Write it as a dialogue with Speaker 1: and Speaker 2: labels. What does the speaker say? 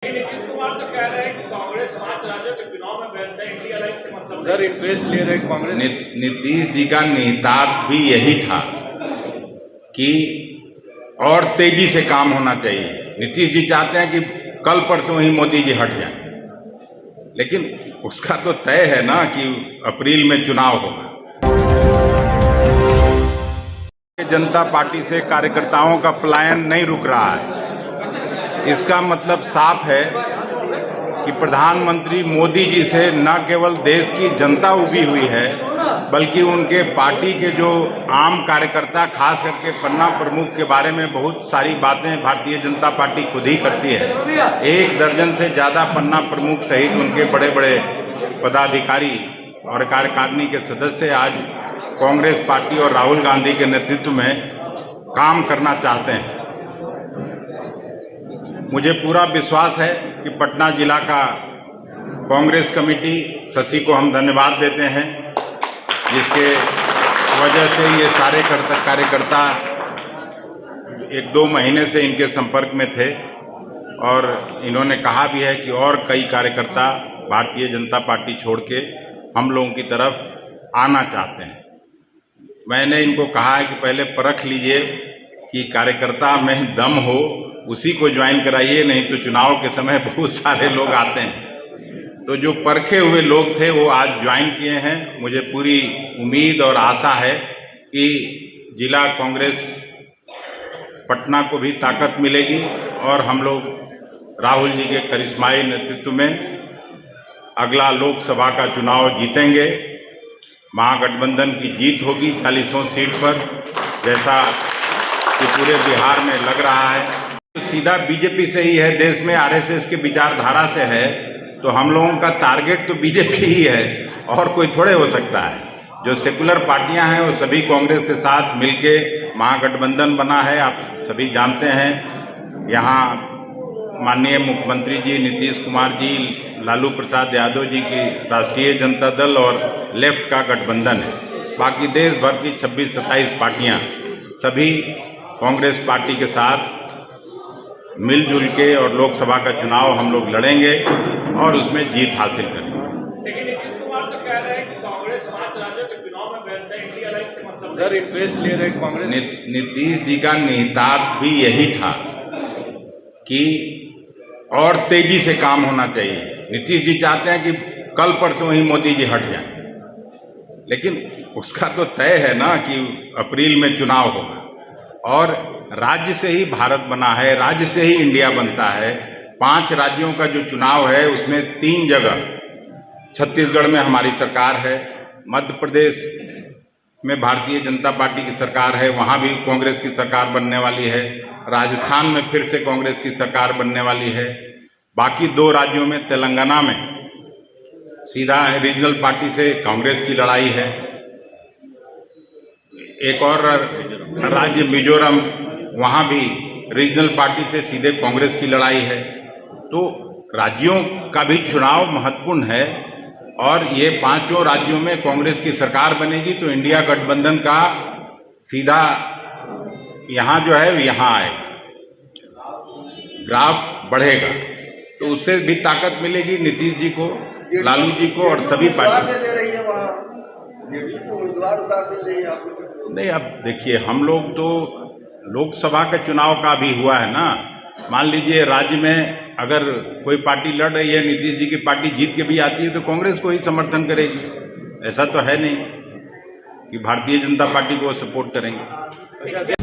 Speaker 1: नीतीश कुमार तो कह रहे हैं कि कांग्रेस 5 राज्यों के चुनाव में व्यस्त है, इंडिया लाइन से मतलब अगर इंटरेस्ट ले रहे कांग्रेस।
Speaker 2: नीतीश जी का निहितार्थ भी यही था कि और तेजी से काम होना चाहिए। नीतीश जी चाहते हैं कि कल परसों ही मोदी जी हट जाएं, लेकिन उसका तो तय है ना कि अप्रैल में चुनाव होगा। जनता पार्टी से कार्यकर्ताओं का पलायन नहीं रुक रहा है। इसका मतलब साफ है कि प्रधानमंत्री मोदी जी से न केवल देश की जनता उबी हुई है, बल्कि उनके पार्टी के जो आम कार्यकर्ता, खास करके पन्ना प्रमुख के बारे में बहुत सारी बातें भारतीय जनता पार्टी खुद ही करती है। 1 दर्जन से ज़्यादा पन्ना प्रमुख सहित उनके बड़े बड़े पदाधिकारी और कार्यकारिणी के सदस्य आज कांग्रेस पार्टी और राहुल गांधी के नेतृत्व में काम करना चाहते हैं। मुझे पूरा विश्वास है कि पटना जिला का कांग्रेस कमेटी, शशि को हम धन्यवाद देते हैं, जिसके वजह से ये सारे कार्यकर्ता 1-2 महीने से इनके संपर्क में थे और इन्होंने कहा भी है कि और कई कार्यकर्ता भारतीय जनता पार्टी छोड़ के हम लोगों की तरफ आना चाहते हैं। मैंने इनको कहा है कि पहले परख लीजिए कि कार्यकर्ता में दम हो, उसी को ज्वाइन कराइए, नहीं तो चुनाव के समय बहुत सारे लोग आते हैं। तो जो परखे हुए लोग थे वो आज ज्वाइन किए हैं। मुझे पूरी उम्मीद और आशा है कि जिला कांग्रेस पटना को भी ताकत मिलेगी और हम लोग राहुल जी के करिश्माई नेतृत्व में अगला लोकसभा का चुनाव जीतेंगे। महागठबंधन की जीत होगी 40 सीट पर, जैसा कि पूरे बिहार में लग रहा है। तो सीधा बीजेपी से ही है, देश में आरएसएस के विचारधारा से है, तो हम लोगों का टारगेट तो बीजेपी ही है और कोई थोड़े हो सकता है। जो सेकुलर पार्टियां हैं वो सभी कांग्रेस के साथ मिलके महागठबंधन बना है। आप सभी जानते हैं, यहाँ माननीय मुख्यमंत्री जी नीतीश कुमार जी, लालू प्रसाद यादव जी की राष्ट्रीय जनता दल और लेफ्ट का गठबंधन है। बाकी देश भर की 26-27 पार्टियां सभी कांग्रेस पार्टी के साथ मिलजुल के और लोकसभा का चुनाव हम लोग लड़ेंगे और उसमें जीत हासिल करेंगे।
Speaker 1: लेकिन नीतीश कुमार तो कह रहे हैं कि कांग्रेस 5 राज्यों के चुनाव में व्यस्त है, इंडिया लाइन से मतलब अगर इंटरेस्ट ले रहे कांग्रेस।
Speaker 2: नीतीश जी का निहितार्थ भी यही था कि और तेजी से काम होना चाहिए। नीतीश जी चाहते हैं कि कल परसों ही मोदी जी हट जाएं, लेकिन उसका तो तय है ना कि अप्रैल में चुनाव होगा और राज्य से ही भारत बना है, राज्य से ही इंडिया बनता है। 5 राज्यों का जो चुनाव है उसमें 3 जगह, छत्तीसगढ़ में हमारी सरकार है, मध्य प्रदेश में भारतीय जनता पार्टी की सरकार है, वहाँ भी कांग्रेस की सरकार बनने वाली है, राजस्थान में फिर से कांग्रेस की सरकार बनने वाली है। बाकी 2 राज्यों में, तेलंगाना में सीधा रीजनल पार्टी से कांग्रेस की लड़ाई है, एक और राज्य मिजोरम, वहाँ भी रीजनल पार्टी से सीधे कांग्रेस की लड़ाई है। तो राज्यों का भी चुनाव महत्वपूर्ण है और ये 5 राज्यों में कांग्रेस की सरकार बनेगी तो इंडिया गठबंधन का सीधा यहाँ जो है यहाँ आएगा, ग्राफ बढ़ेगा, तो उससे भी ताकत मिलेगी नीतीश जी को, लालू जी को और सभी पार्टी। नहीं, अब देखिए, हम लोग तो लोकसभा के चुनाव का भी हुआ है ना। मान लीजिए राज्य में अगर कोई पार्टी लड़ रही है, नीतीश जी की पार्टी जीत के भी आती है तो कांग्रेस को ही समर्थन करेगी। ऐसा तो है नहीं कि भारतीय जनता पार्टी को सपोर्ट करेंगे।